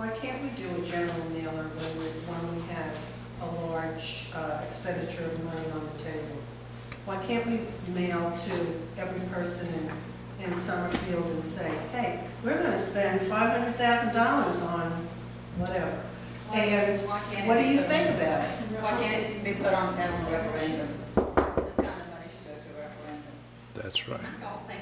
Why can't we do a general mailer when we have a large expenditure of money on the table? Why can't we mail to every person in Summerfield and say, hey, we're going to spend $500,000 on whatever? And what do you think about it? Why can't it be put on a referendum? This kind of money should go to a referendum. That's right. I don't think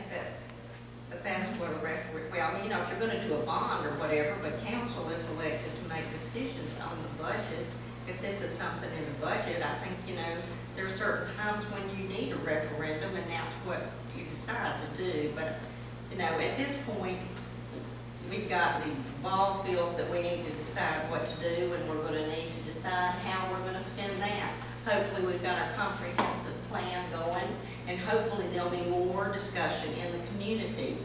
that's what a referendum, well, you know, if you're gonna do a bond or whatever, but council is elected to make decisions on the budget. If this is something in the budget, I think, you know, there are certain times when you need a referendum and that's what you decide to do. But, you know, at this point, we've got the ball fields that we need to decide what to do, and we're gonna need to decide how we're gonna spend that. Hopefully we've got a comprehensive plan going, and hopefully there'll be more discussion in the community.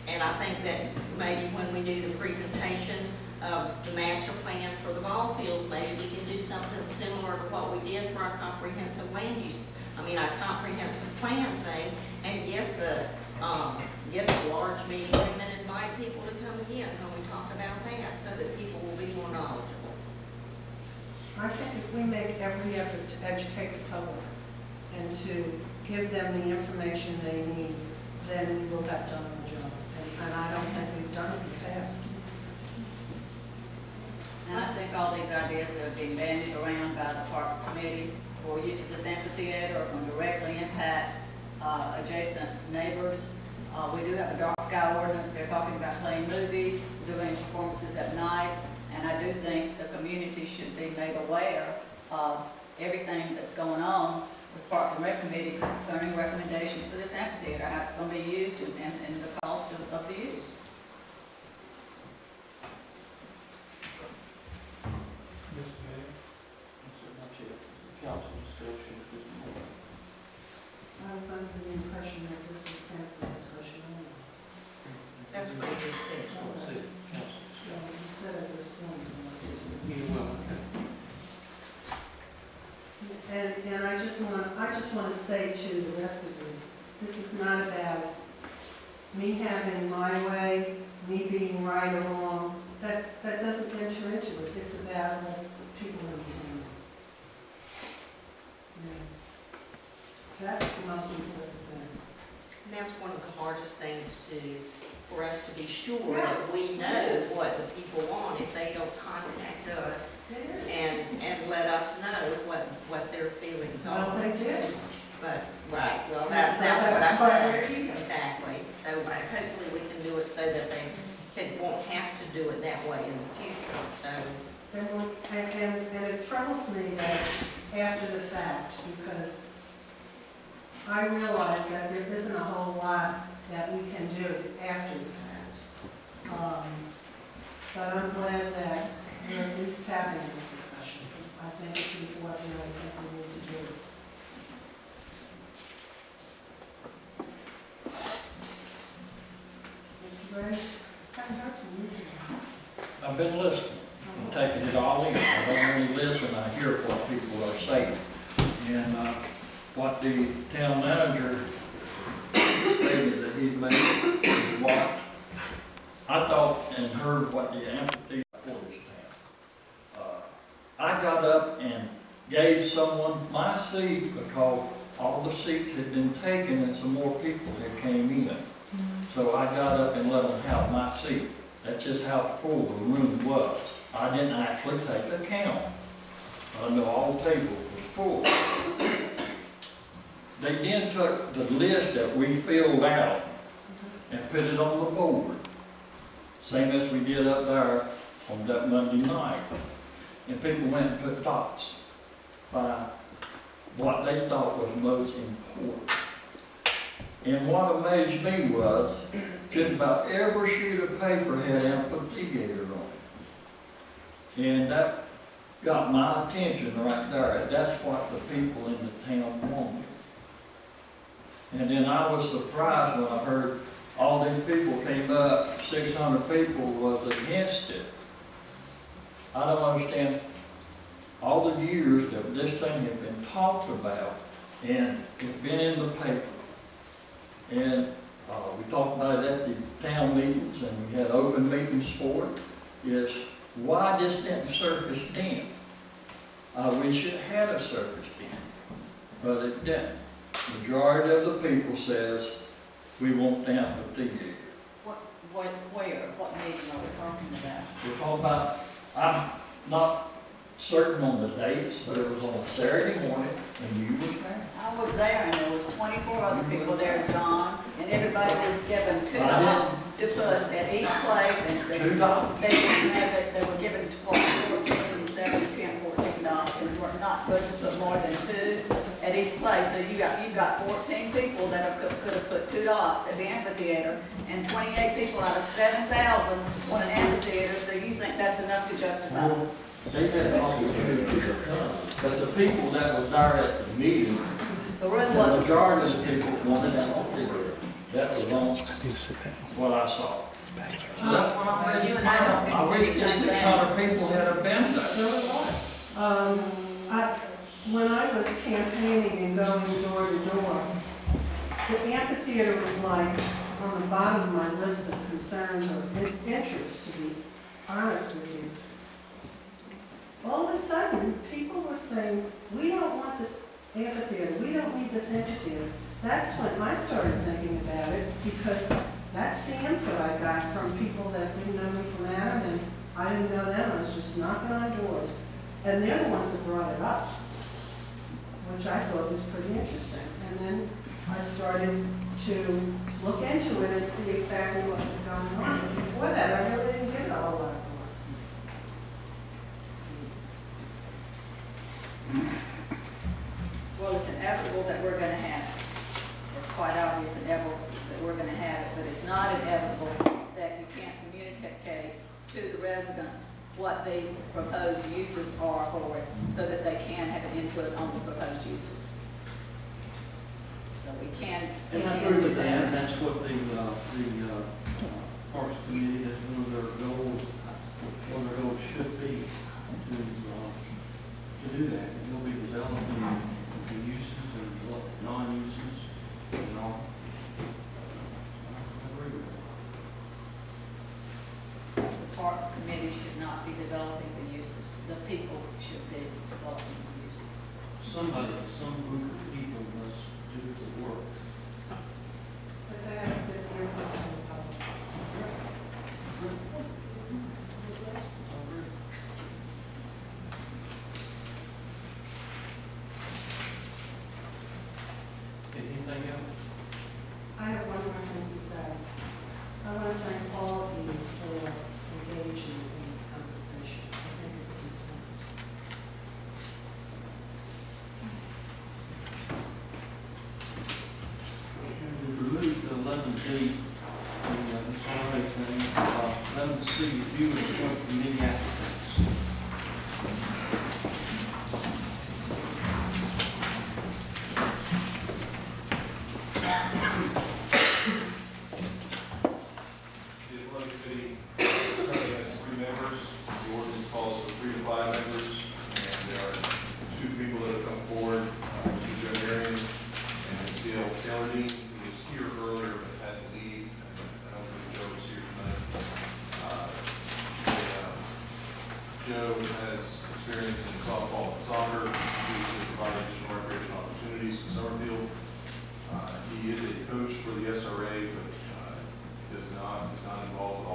And I think that maybe when we do the presentation of the master plan for the ball fields, maybe we can do something similar to what we did for our comprehensive land use, our comprehensive plan thing, and get the large meeting room and invite people to come again when we talk about that, so that people will be more knowledgeable. I think if we make every effort to educate the public and to give them the information they need, then we will have done our job. And I don't think we've done it in the past. And I think all these ideas that are being bandied around by the Parks Committee for use of this amphitheater are going to directly impact adjacent neighbors. We do have a dark sky ordinance. They're talking about playing movies, doing performances at night, and I do think the community should be made aware of everything that's going on with Parks and Rec Committee concerning recommendations for this amphitheater, how it's going to be used, and the cost of the use. Mr. Mayor, council discussion. I was under the impression that this was council discussion only. That's what we just said. That's what I said, council Well, you said at this point, so I just. discussion. Well, And I just want to say to the rest of you, this is not about me having my way, me being right or wrong. That doesn't enter into it. It's about what people in town. That's the most important thing. And that's one of the hardest things for us to be sure Yeah. that we know what the people want if they don't contact us and let us know what their feelings are. Well, they do. But, right, well, that's what I said. Exactly. So hopefully we can do it so that they won't have to do it that way in the future. So. And it troubles me that after the fact, because I realize that there isn't a whole lot that we can do after the fact. But I'm glad that we're at least having this discussion. I think it's important, and I think we need to do it. Mr. Gray, I haven't heard from you today. I've been listening, I'm taking it all in. I don't only listen, I hear what people are saying. And what the town manager stated that he made is what I thought and heard what the amphitheater for this town. I got up and gave someone my seat because all the seats had been taken and some more people had came in. So I got up and let them have my seat. That's just how full the room was. I didn't actually take a count. I know all the tables was full. They then took the list that we filled out and put it on the board, same as we did up there on that Monday night. And people went and put dots by what they thought was most important. And what amazed me was just about every sheet of paper had amphitheater on it. And that got my attention right there. That's what the people in the town wanted. And then I was surprised when I heard all these people came up, 600 people was against it. I don't understand all the years that this thing had been talked about, and it's been in the paper. And we talked about it at the town meetings, and we had open meetings for it. why this didn't surface then. I wish it had a surface then, but it didn't. Majority of the people says, we want the amphitheater. Where, what meeting are we talking about? We're talking about, I'm not certain on the dates, but it was on a Saturday morning, and you was there. I was there, and there was 24 other people there, John, and everybody was given $2 I to put at each place, and they $2? they were given $14, $7, $10, $14, and we're not supposed to put more than 2 at each place. So you got 14 people that could have put $2 at the amphitheater, and 28 people out of 7,000 want an amphitheater, so you think that's enough to justify it? They had all the people come, but the people that was there at the meeting, The room the was, majority of the people wanted an amphitheater. That was on what I saw. well, you and I don't I think wish the this same 600 thing. people had been there. So it was. When I was campaigning and going door to door, the amphitheater was like on the bottom of my list of concerns or interests, to be honest with you. All of a sudden, people were saying, we don't want this amphitheater, we don't need this amphitheater. That's when I started thinking about it, because that's the input I got from people that didn't know me from Adam, and I didn't know them, I was just knocking on doors. And they're the ones that brought it up, which I thought was pretty interesting. And then I started to look into it and see exactly what was going on. But before that, I really didn't give it a whole lot of Well, it's inevitable that we're gonna have it. It's quite obvious, inevitable that we're gonna have it, but it's not inevitable that you can't communicate to the residents what the proposed uses are for it, so that they can have an input on the proposed uses. So we can. And I agree with that, and that's what the Parks Committee, that's one of their goals, one of their goals should be to do that. And they'll be developing the uses and non-uses and all. I agree with that. The Parks Committee should not be developing the uses. The people should be developing the uses. Somebody, some group of people must do the work. But they have to get their input from the public. Anything else? I have one more thing to say. I want to thank all of you for engaging in this conversation. I think it's important. We removed the 11D, the SRA thing, 11C, review and appoint committee applicants. The Athletic Committee currently has 3 members. The ordinance calls for 3 to 5 members, and there are 2 people that have come forward, Joe Marion and C.L. Taylor-Dean, who was here earlier but had to leave, and I don't think Joe was here tonight. Joe has experience in softball and soccer. He has provided additional recreational opportunities in Summerfield. He is a coach for the SRA, but is not involved